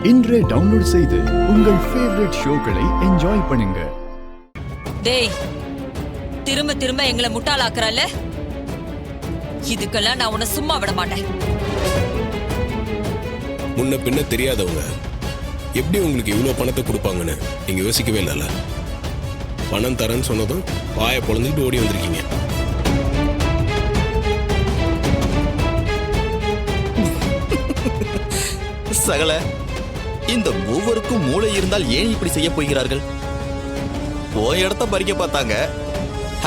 இன்றே டவுன்லோட் செய்து உங்கள் ஃபேவரட் ஷோக்களை என்ஜாய் பண்ணுங்க. டேய், திரும்ப திரும்ப எங்களை முட்டாளாக்குறல்ல, இதுக்கெல்லாம் நான் உன்னை சும்மா விட மாட்டேன். முன்ன பின்ன தெரியாதவங்க எப்படி உங்களுக்கு இவ்வளவு பணத்தை கொடுப்பாங்கன்னு நீங்க யோசிக்கவே இல்லைல்ல. பணம் தரேன்னு சொன்னதும் வாயை பொழந்துட்டு ஓடி வந்திருக்கீங்க. சகல, இந்த மூவருக்கும் மூளை இருந்தால் ஏன் இப்படி செய்ய போகிறார்கள்? போய் இடத்த பறிக்க பார்த்தாங்க,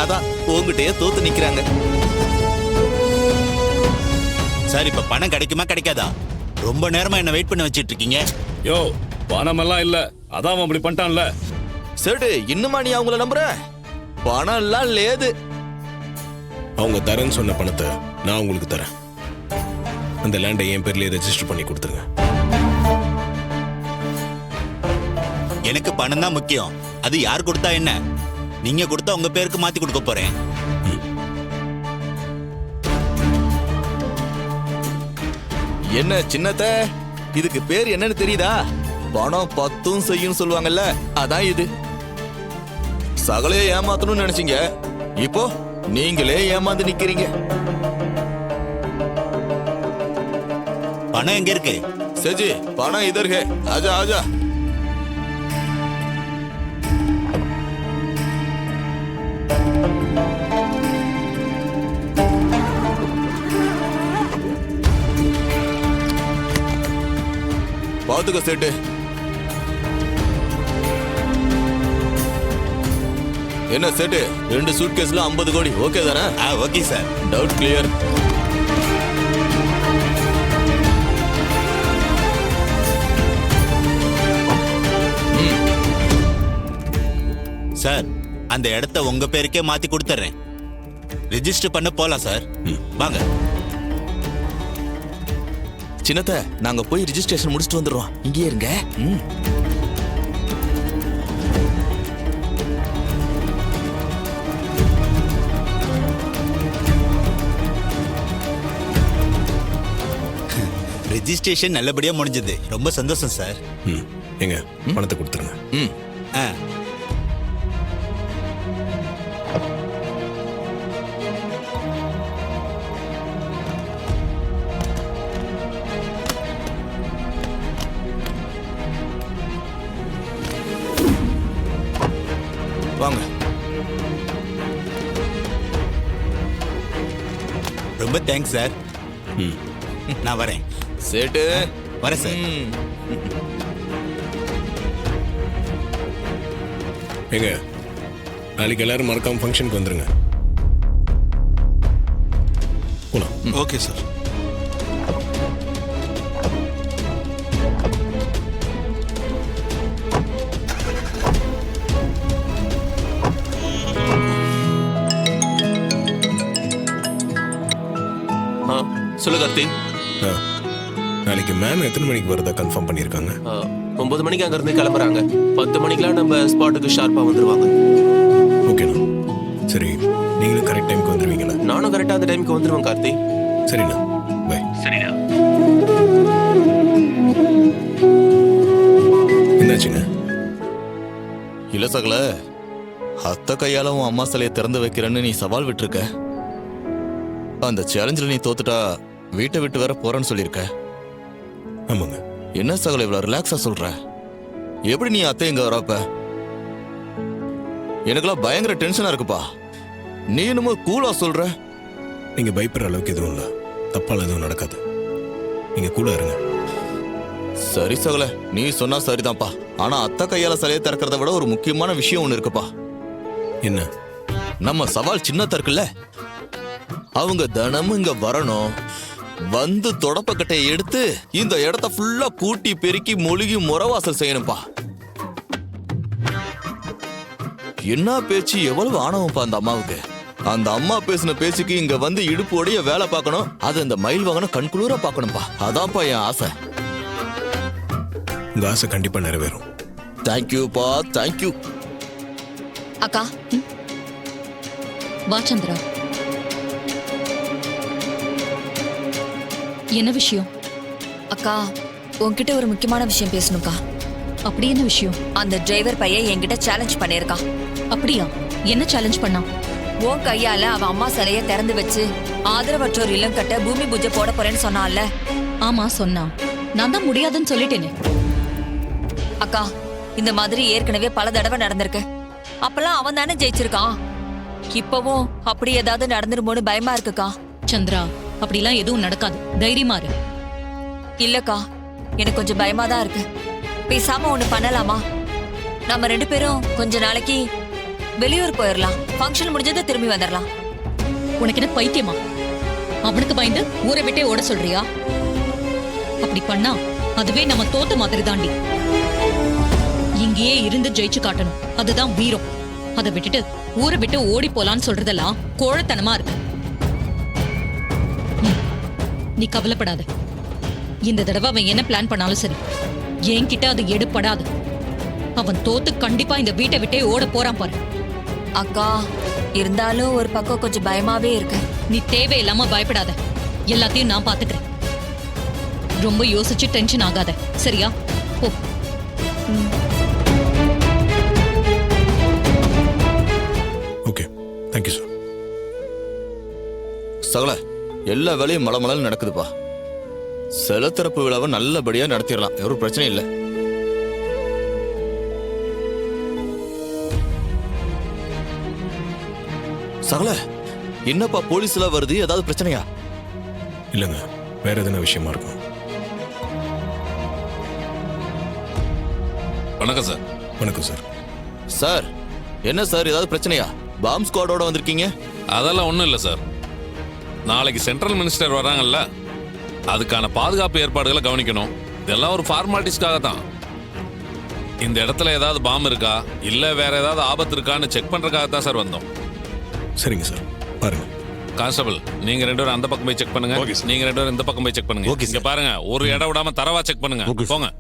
அதான் உங்ககிட்டயே தோத்து நிக்கிறாங்க. சார், இப்ப பணம் கிடைக்குமா கிடைக்காதா? ரொம்ப நேரமா என்ன வெயிட் பண்ண வச்சிட்டு இருக்கீங்க. யோ, பணம் எல்லாம் இல்ல, அதான் அப்படி பண்ணிட்டான்ல. சரி, இன்னுமா நீ அவங்கள நம்புற? பணம் எல்லாம் லேது. அவங்க தரேன்னு சொன்ன பணத்தை நான் உங்களுக்கு தரேன். அந்த லேண்டை என் பேர்லயே ரெஜிஸ்டர் பண்ணி கொடுத்துருங்க. எனக்கு பணம் தான் முக்கியம். அது யார் கொடுத்தா என்ன? நீங்க கொடுத்தா உங்க பேருக்கு மாத்தி கொடுக்க போறேன். என்ன சின்னத்த, இதுக்கு பேர் என்னன்னு தெரியுதா? பணம் பத்தும் செய்யும் சொல்லுவாங்கல்ல, அதான் இது. சகலையே ஏமாத்தணும்னு நினைச்சீங்க, இப்போ நீங்களே ஏமாந்து நிக்கிறீங்க. பணம் எங்க இருக்கு? சஜி, பணம் இதர் ஹே. ஆஜா ஆஜா. பாத்துக்க சேட்டு. என்ன சேட்டு, 2 சூட்கேஸ்ல 50 கோடி ஓகே தானே? Okay sir. Doubt clear. Sir, அந்த இடத்த உங்க பேருக்கே மாத்தி கொடுத்துறேன். ரெஜிஸ்டர் பண்ண போலாம் சார். வாங்க. சின்னத்த, நாங்க போய் ரெஜிஸ்ட்ரேஷன் முடிச்சுட்டு வந்துடுறோம். இங்கேயே இருங்க. ரெஜிஸ்ட்ரேஷன் நல்லபடியா முடிஞ்சது. ரொம்ப சந்தோஷம் சார். எங்க பணத்தை கொடுத்துருங்க. வாங்க. ரொம்ப தேங்க்ஸ் சார். நான் வரேன். சேட்டு வரேன் சார். எங்க நாளைக்கு எல்லாரும் மறக்காம ஃபங்க்ஷனுக்கு வந்துருங்க. போலாம். Okay sir. சொல்லு கார்த்தி. நாளைக்கு மேம் எத்தனை மணிக்கு வரதா கன்ஃபார்ம் பண்ணியிருக்காங்க? 9 மணிக்கு அங்க இருந்து கிளம்புறாங்க. 10 மணிக்கெல்லாம் நம்ம ஸ்பாட்டுக்கு ஷார்ப்பா வந்துருவாங்க. ஓகேண்ணா. சரி, நீங்களும் கரெக்ட் டைமுக்கு வந்துருவீங்களா? நானும் கரெக்டா அந்த டைமுக்கு வந்துருவேன் கார்த்தி. சரிண்ணா, பை. சரிண்ணா. என்னாச்சுங்க? இல்ல சகல, அத்த கையால உன் அம்மா சிலையை திறந்து வைக்கிறேன்னு நீ சவால் விட்டுருக்க. அந்த சேலஞ்சில் நீ தோத்துட்டா வீட்டை விட்டு வேற போறேன்னு சொல்லியிருக்க. ஆமாங்க. என்ன சகல இவ்வளவு ரிலாக்ஸா சொல்ற? எப்படி நீ அத்தை இங்க வரப்ப? எனக்குலாம் பயங்கர டென்ஷனா இருக்குப்பா. நீ என்னமோ கூலா சொல்ற. நீங்க பயப்படுற அளவுக்கு எதுவும் இல்லை. தப்பால எதுவும் நடக்காது. நீங்க கூட இருங்க. சரி சகல, நீ சொன்னா சரிதான்ப்பா. ஆனா அத்தை கையால சிலையை திறக்கிறத விட ஒரு முக்கியமான விஷயம் ஒண்ணு இருக்குப்பா. என்ன? நம்ம சவால் சின்னதா இருக்குல்ல, அவங்க தினமும் இங்க வரணும். வந்து தொடப்பக்கட்டையை எடுத்து இந்த இடத்த ஃபுல்லா கூட்டி பெருக்கி மொழிகி முறவாசல் செய்யணும்பா. என்ன பேச்சு, எவ்வளவு ஆணவம்ப்பா அந்த அம்மாவுக்கு. அந்த அம்மா பேசின பேச்சுக்கு இங்க வந்து இடுப்போடைய வேலை பார்க்கணும். அது இந்த மயில் வாகனம் கண்குளூரா பார்க்கணும்பா. அதான்ப்பா என் ஆசை. உங்க ஆசை கண்டிப்பா நிறைவேறும். தேங்க்யூப்பா, தேங்க்யூ. அக்கா, வா சந்திரா. என்ன விஷயம்? அக்கா, உன்கிட்ட ஒரு முக்கியமான விஷயம் பேசணும்க்கா. அப்படி என்ன விஷயம்? அந்த டிரைவர் பையன் என்கிட்ட சேலஞ்ச் பண்ணியிருக்கான். அப்படியா? என்ன சேலஞ்ச் பண்ணா? உன் கையால அவன் அம்மா சிலைய திறந்து வச்சு ஆதரவற்றோர் இல்லம் கட்ட பூமி பூஜை போட போறேன்னு சொன்னான்ல. ஆமா சொன்னா. நான் தான் முடியாதுன்னு சொல்லிட்டேனே. அக்கா, இந்த மாதிரி ஏற்கனவே பல தடவை நடந்திருக்கு. அப்பெல்லாம் அவன் தானே ஜெயிச்சிருக்கான். இப்பவும் அப்படி ஏதாவது நடந்துருமோன்னு பயமா இருக்குக்கா. சந்திரா, அப்படிலாம் எதுவும் நடக்காது. தைரியமா இரு. இல்லக்கா, எனக்கு கொஞ்சம் பயமா தான் இருக்கு. பேசாம ஒண்ணு பண்ணலாமா? நம்ம 2 பேரும் கொஞ்ச நாளைக்கு வெளியூர் போயிடலாம். ஃபங்க்ஷன் முடிஞ்சது திரும்பி வந்துடலாம். உனக்கு என்ன பைத்தியமா? அவனுக்கு பயந்து ஊரை விட்டே ஓட சொல்றியா? அப்படி பண்ணா அதுவே நம்ம தோத்த மாதிரி தாண்டி. இங்கேயே இருந்து ஜெயிச்சு காட்டணும். அதுதான் வீரம். அதை விட்டுட்டு ஊரை விட்டு ஓடி போலான்னு சொல்றதெல்லாம் கோழத்தனமா இருக்கு. நீ கவலைப்படாத. இந்த தடவை அவன் என்ன பிளான் பண்ணாலும் சரி, என்கிட்ட அது எடுப்படாது. அவன் தோத்து கண்டிப்பா இந்த வீட்டை விட்டே ஓட போறான் பாரு. அக்கா, இருந்தாலும் ஒரு பக்கம் கொஞ்சம் பயமாவே இருக்கு. நீ தேவையில்லாம பயப்படாத. எல்லாத்தையும் நான் பாத்துக்கிறேன். ரொம்ப யோசிச்சு டென்ஷன் ஆகாத, சரியா? போ. Okay, thank you sir. சகல எல்லா வேலையும் மலமலன்னு நடக்குதுப்பா. சில திறப்பு விழாவை நல்லபடியா நடத்திடலாம். ஒரு பிரச்சனை இல்லை. சகல, என்னப்பா போலீஸ் எல்லாம் வருது? ஏதாவது பிரச்சனையா? இல்லைங்க, வேற எதனா விஷயமா இருக்கும். வணக்கம் சார். வணக்கம் சார். சார், என்ன சார் ஏதாவது பிரச்சனையா? பாம் ஸ்குவாடோட வந்திருக்கீங்க? அதெல்லாம் ஒன்றும் இல்லை சார். நாளைக்கு சென்ட்ரல் மினிஸ்டர் வராங்கல்ல, அதுக்கான பாதுகாப்பு ஏற்பாடுகளை கவனிக்கணும். இதெல்லாம் ஒரு ஃபார்மாலிட்டிஸ்க்காக தான். இந்த இடத்துல ஏதாவது பாம் இருக்கா, இல்லை வேற ஏதாவது ஆபத்து இருக்கான்னு செக் பண்றதுக்காக தான் சார் வந்தோம். சரிங்க சார், பாருங்க. கான்ஸ்டபிள், நீங்க 2 பேரும் அந்த பக்கம் போய் செக் பண்ணுங்க. நீங்க 2 பேரும் இந்த பக்கம் போய் செக் பண்ணுங்க. இங்க பாருங்க, ஒரு இடம் விடாம தரவா செக் பண்ணுங்க. போங்க.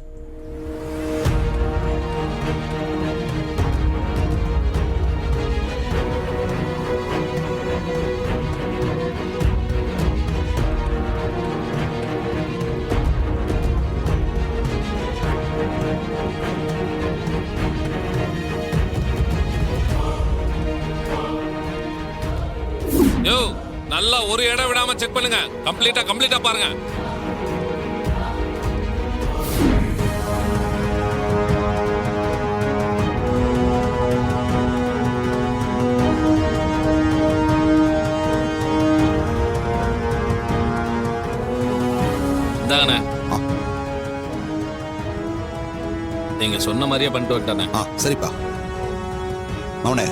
யோ, நல்லா ஒரு இடம் விடாம செக் பண்ணுங்க. கம்ப்ளீட்டா பாருங்க. இந்தாங்கண்ணே, நீங்க சொன்ன மாதிரியே பண்ணிட்டு விட்டானே. சரிப்பா. அவனே